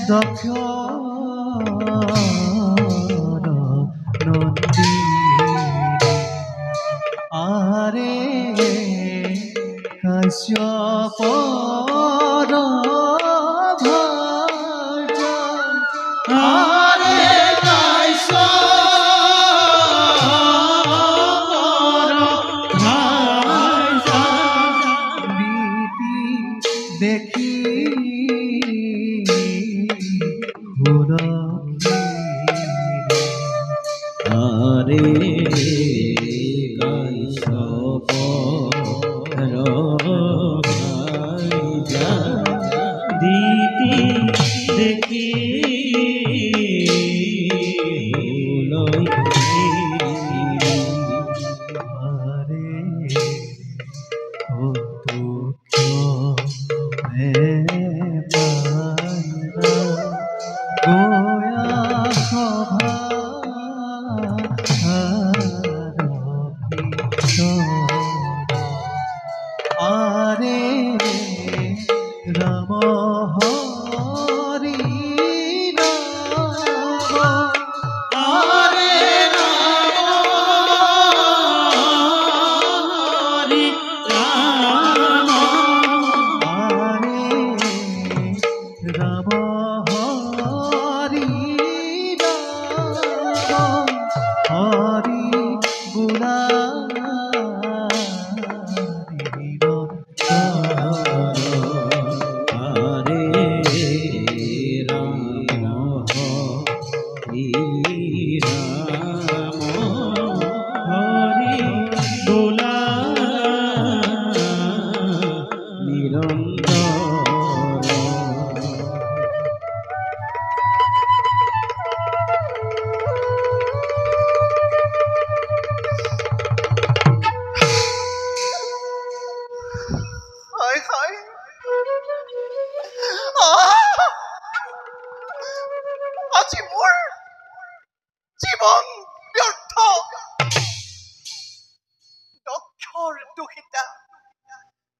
দক্ষ নন্দী আরে কাশ্যপ আরে দেখি আরে কাশ্যপ দিতি দেখি আরে রাম হরি রাম আরে হরি রাম আরে রাম হরি রাম হরি গুণা আজি মোৰ জীৱন ব্যৰ্থ দক্ষৰ দুহিতা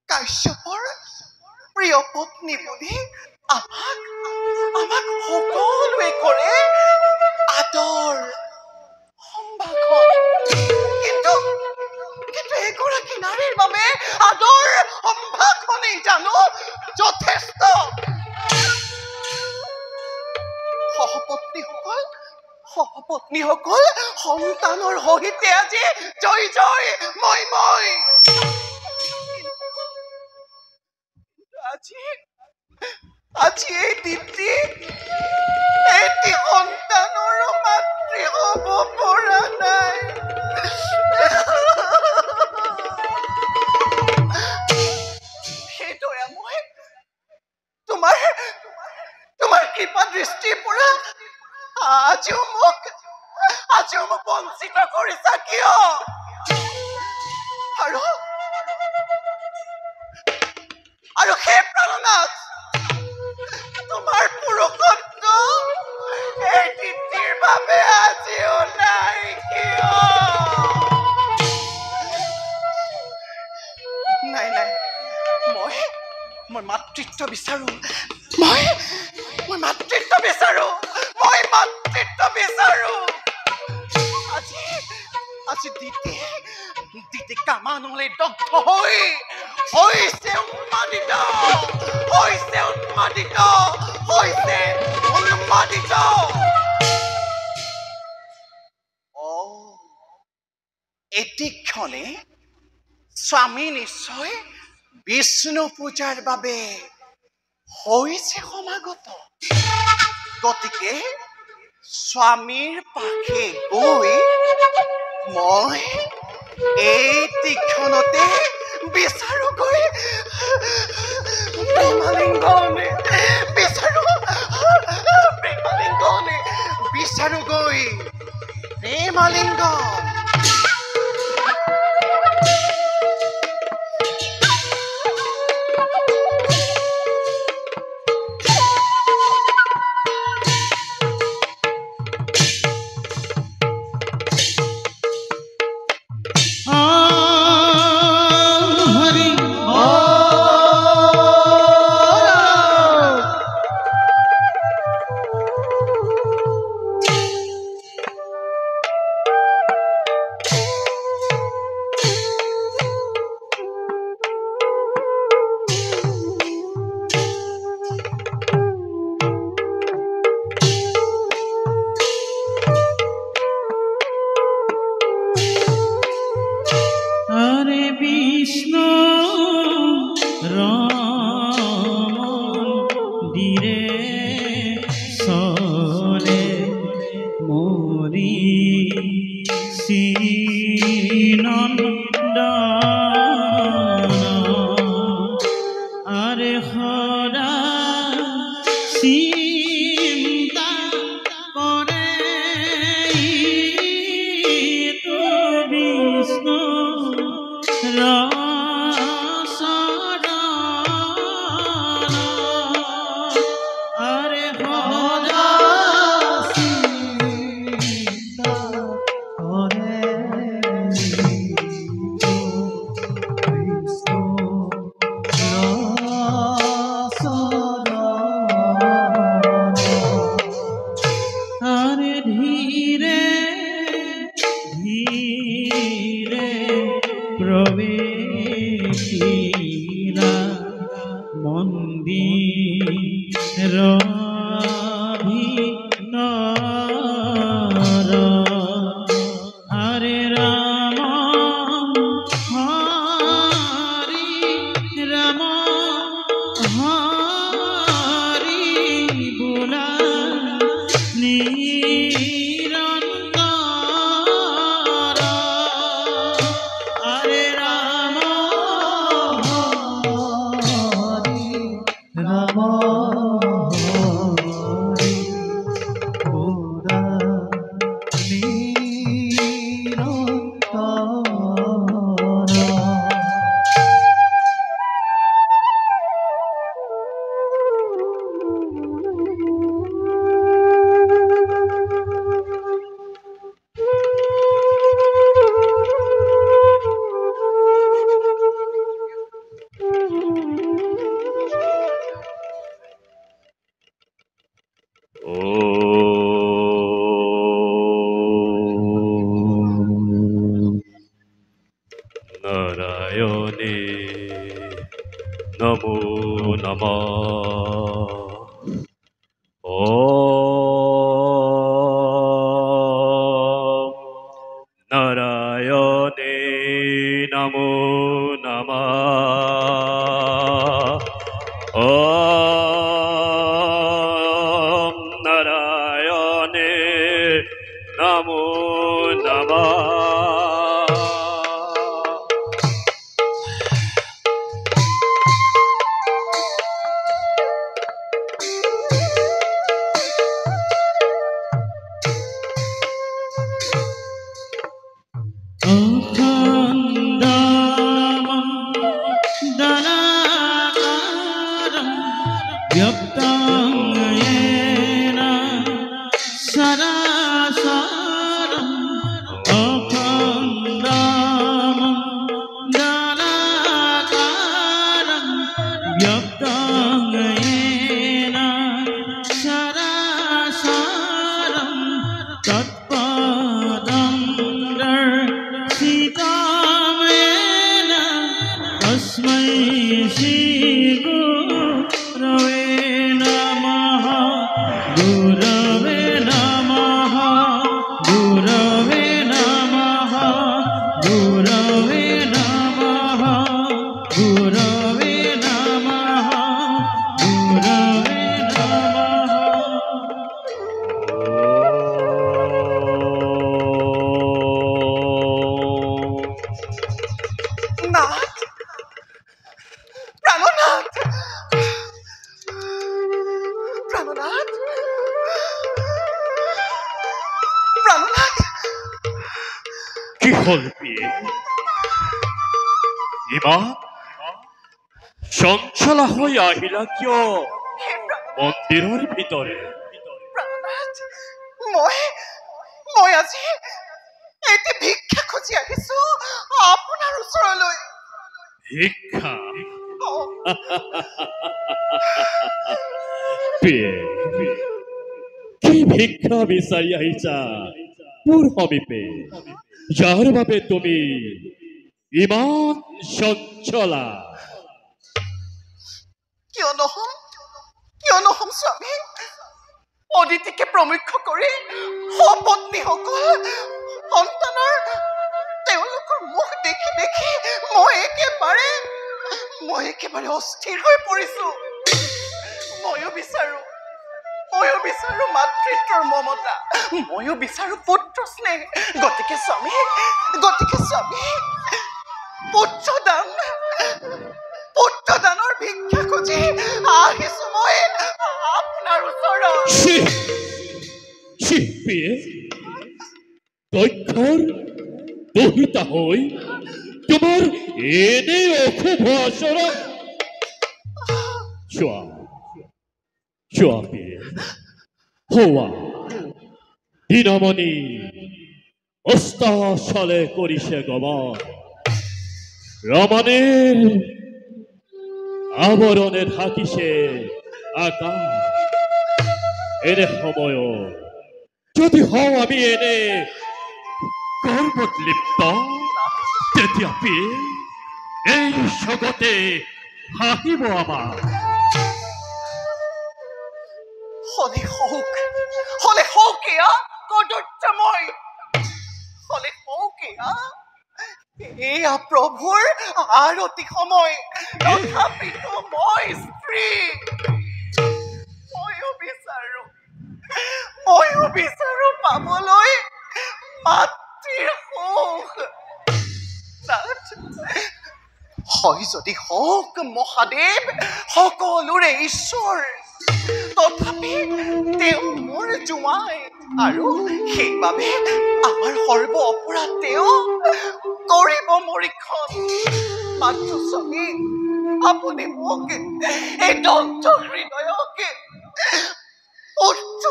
কাশ্যপৰ প্ৰিয় পত্নী বুলি আমাক সকলোৱে কৰে আদৰ সম্ভাষণ কিন্তু এগৰাকী নাৰীৰ বাবে আদৰ সম্ভাষণেই জানো যথেষ্ট সহপত্নীসকল সন্তানৰ সহিতে আজি জয় জয় মই আজি এই দীপ্তি এটি সন্তানৰ মাতৃ হ'ব পৰা নাই সেইদৰে মই তোমাৰ কৃপা দৃষ্টিৰ পৰা আজিও মোক বঞ্চিত কৰিছা কিয় আৰু সেই প্ৰাণনাথ তোমাৰ পুৰুষত্ব এই দীপ্তিৰ বাবে আজিও নাই কিয় নাই মই মাতৃত্ব বিচাৰো মই মাতৃত্ব বিচাৰো আজি দিতি কামানলে দগ্ধ হৈছে উন্মাদিত এটিক্ষণে স্বামী নিশ্চয় বিষ্ণু পূজাৰ বাবে হৈছে সমাগত গতিকে স্বামীৰ পাশে গৈ মই এই তীক্ষণতে বিচাৰোগৈ প্ৰেমালিংগনে বিচাৰোগৈ প্ৰেমালিংগন হৰি তীৰে চলে মৰি শ্ৰীনন্দন আৰে সদা চিন্তা কৰে ইটো বিষ্ণু আরে সদা আরে ধীরে ধীরে প্রবেশিলা মন্দির ভিতর আরে রাম হরি রাম হরি বোলা নিরন্তর আরে রাম রাম হরি পুরা নিরন্তর নারায়ণে নমো নমঃ ওম নারায়ণে নমো নমঃ ওম নারায়ণে নমো নমঃ দলাকারম ব্যক্তং येन সরাসরম অখণ্ডম দলাকারম ব্যক্তং येन সরাসরম তৎপদং দর্শিতমেন তস্मै শ্রী গুরবে নমঃ গুরবে নমঃ গুরবে নমঃ গুরবে নমঃ গুরবে নমঃ গুরবে নাথ প্রাণনাথ প্রাণনাথ প্রাণনাথ কি হল বিয়ে ইমান চঞ্চলা হৈ আহিলা কিয় হে প্রাণনাথ মন্দিৰৰ ভিতৰে প্ৰাণনাথ মই মই আজি এটি ভিক্ষা খুজি আহিছো আপোনাৰ ওচৰলৈ ভিক্ষা অ, বিয়ে কি ভিক্ষা বিচাৰি আহিছা মোৰ সমীপে যাৰ বাবে তুমি ইমান চঞ্চলা কিয় নহম স্বামী অদিতিকে প্ৰমুখ্য কৰি সপত্নীসকল সন্তানৰ তেওঁলোকৰ মুখ দেখি দেখি মই একেবাৰে অস্থিৰ হৈ পৰিছো ময়ো বিচাৰো মাতৃত্বৰ মমতা, ময়ো বিচাৰো পুত্ৰ স্নেহ। গতিকে স্বামী পুত্ৰদানৰ ভিক্ষা খুজি আহিছো মই আপোনাৰ ওচৰত। শিল্পীয়ে দক্ষৰ দহিতা হৈ তোমাৰ এনে অশুভ আচৰণ। চোৱা হোৱা দিনমণি অস্তাচলে কৰিছে গমন, ৰমণীৰ আৱৰণে ঢাকিছে আকাশ। এনে সময়ত যদি হওঁ আমি এনে গৰ্বত লিপ্ত, তেতিয়া এই জগতে হাঁহিব আমাৰ। হলে হওক এয়া কদৰ্যময়, এয়া প্ৰভুৰ আৰতি সময়। তথাপিতো মই স্ত্ৰী, ময়ো বিচাৰো পাবলৈ মাতৃৰ সুখ। হয় যদি হওক মহাদেৱ সকলোৰে ঈশ্বৰ, তথাপি তেওঁ মোৰ জোঁৱাই, আৰু সেইবাবে আমাৰ সৰ্ব অপৰাধ তেওঁ কৰিব মৰিক্ষণ। মাত্ৰ স্বামী আপুনি মোক এই দগ্ধ হৃদয়ক পুত্ৰ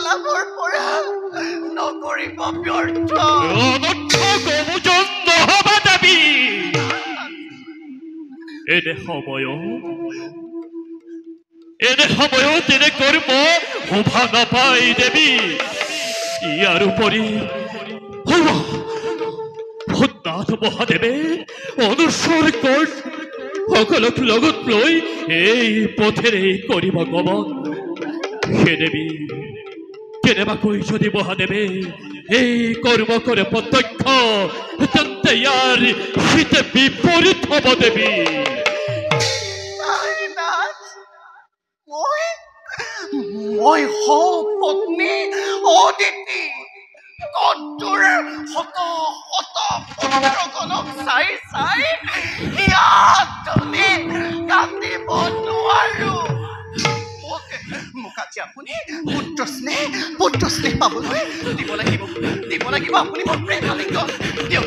লাভৰ পৰা নকৰিব ব্যৰ্থ। এনে সময়ত এনে কৰ্ম শোভা নাপায় দেৱী। ইয়াৰ উপৰি নাথ মহাদেৱে অনুস্বৰ কৰ্ণ সকলক লগত লৈ এই পথেৰে কৰিব গমন। হে দেৱী, কেনেবাকৈ যদি মহাদেৱে এই কৰ্ম কৰে প্ৰত্যক্ষ, তেন্তে ইয়াৰ হিতে বিপৰীত হ'ব দেৱী। মই পত্নী অদিতি কণ্ঠৰ শত পুত্ৰগণক চাই ইয়াতনে কান্দিব নোৱাৰো। মোক আজি আপুনি পুত্ৰ স্নেহ পাবলৈ দিব লাগিব। আপুনি মোক প্ৰেম আলিংগন দিয়ক,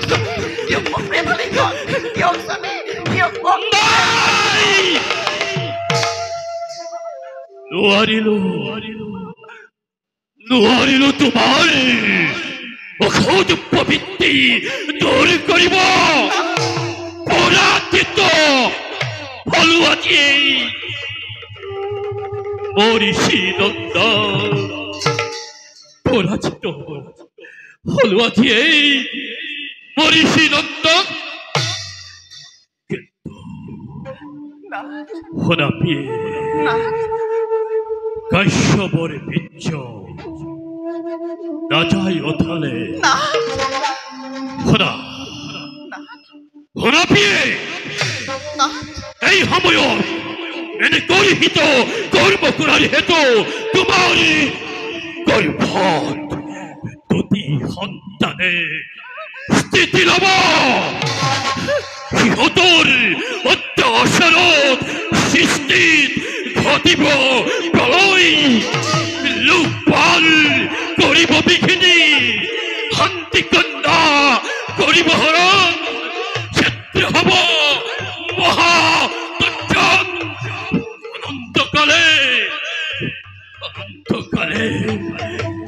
মোক প্ৰেম আলিংগন দিয়ক স্বামী, দিয়ক। নোৱাৰিলো তোমাৰ অসৎ প্ৰবৃত্তি দূৰ কৰিব। পৰাজিত হলো আজি মৰিষি নন্দন, পৰাজিত হলো আজি মৰিষি নন্দন। শুনাপিয়ে কাশ্যপৰ বীৰ্য নাযায় অথালে। শুনাপিয়ে এই সময়ত এনে গৰ্হিত কৰ্ম কৰাৰ হেতু তোমাৰ গৰ্ভত দুটি সন্তানে স্থিতি ল'ব। সিহঁতৰ অত্যাচাৰত সৃষ্টিত ঘটিব প্ৰলয়, লোকপাল কৰিব বিঘিনি, শান্তি কন্যা কৰিব হৰণ, ক্ষেত্ৰ হ'ব মহাদক্ষণ। অনন্তকালে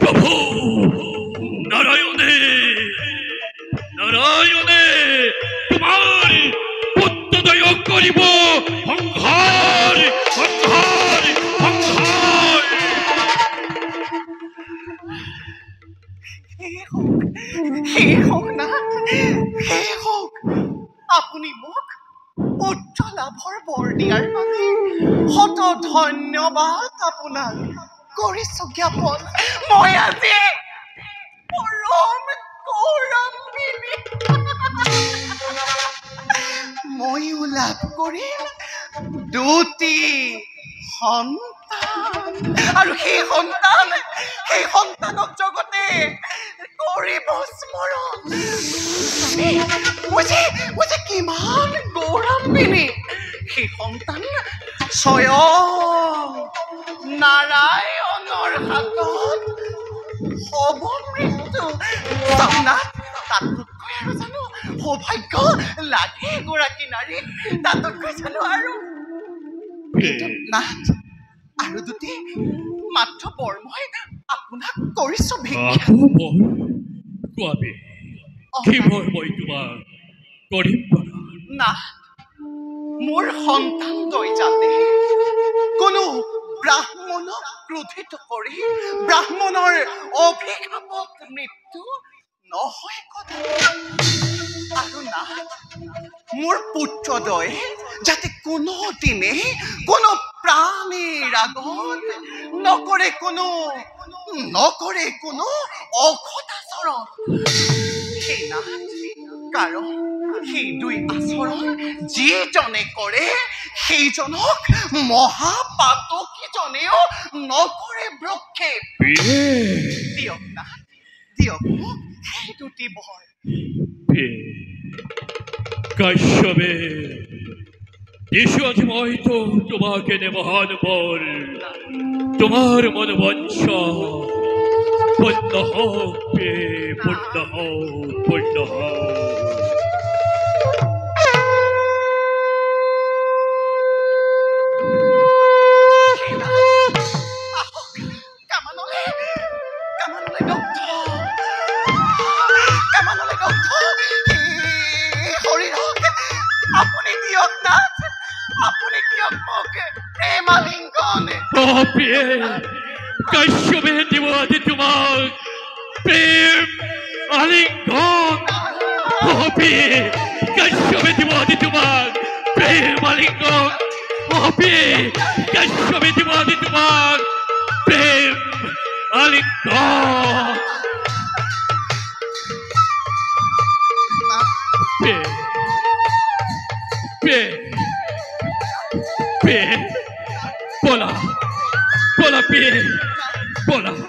প্ৰভু নাৰায়ণে তোমাৰ পুত্ৰদয় কৰিব সংহাৰ। আপুনি মোক পুত্ৰ লাভৰ বৰ দিয়াৰ বাবে শত ধন্যবাদ আপোনাক কৰিছো জ্ঞাপন। মই আজি পৰম গৌৰৱান্বিত। ময়ো লাভ কৰিম দুটি সন্তান আৰু সেই সন্তানক জগতে কৰিব স্মৰণ মই যে কিমান গৌৰৱান্বিনী সেই সন্তান স্বয়ং নাৰায়ণৰ হাতত হ'ব মৃত্যু তাতোতকৈ আৰু জানো সৌভাগ্য লাগে এগৰাকী নাৰী তাতোতকৈ জানো আৰু নাথ আৰু দুটি মাত্ৰ বৰ মই আপোনাক কৰিছো ভিক্ষা কোৱাবি কি মই তোমাক কৰিম পৰা নাথ মোৰ সন্তান গৈ যাতে কোনো ব্ৰাহ্মণক ক্ৰোধিত কৰি ব্ৰাহ্মণৰ অভিশাপত মৃত্যু নহয় কথা আৰু নাথ মোৰ পুত্ৰদ্বয়ে যাতে কোনোদিনে কোনো প্ৰাণীৰ আগত নকৰে কোনো অসদাচৰণ সেই নাথ কাৰণ সেই দুই আচৰণ যিজনে কৰে সেইজনক মহাপাতকীজনেও নকৰে ব্ৰক্ষেপ দিয়ক নাথ দিয়ক মোক সেই দুটি বৰ কাশ্যপে যিশু আজ মই তো তোমাকে নে মহান বর তোমার মন বঞ্চা পূর্ণ হোক পূর্ণ হোক পূর্ণ হোক কাশ্যপে দিব আজি তোমাক প্রেম আলিঙ্গন কাশ্যপে দিব আজি তোমাক প্রেম আলিঙ্গন কাশ্যপে দিব আজি তোমাক প্রেম আলিঙ্গন Bola, bola, pie, bola.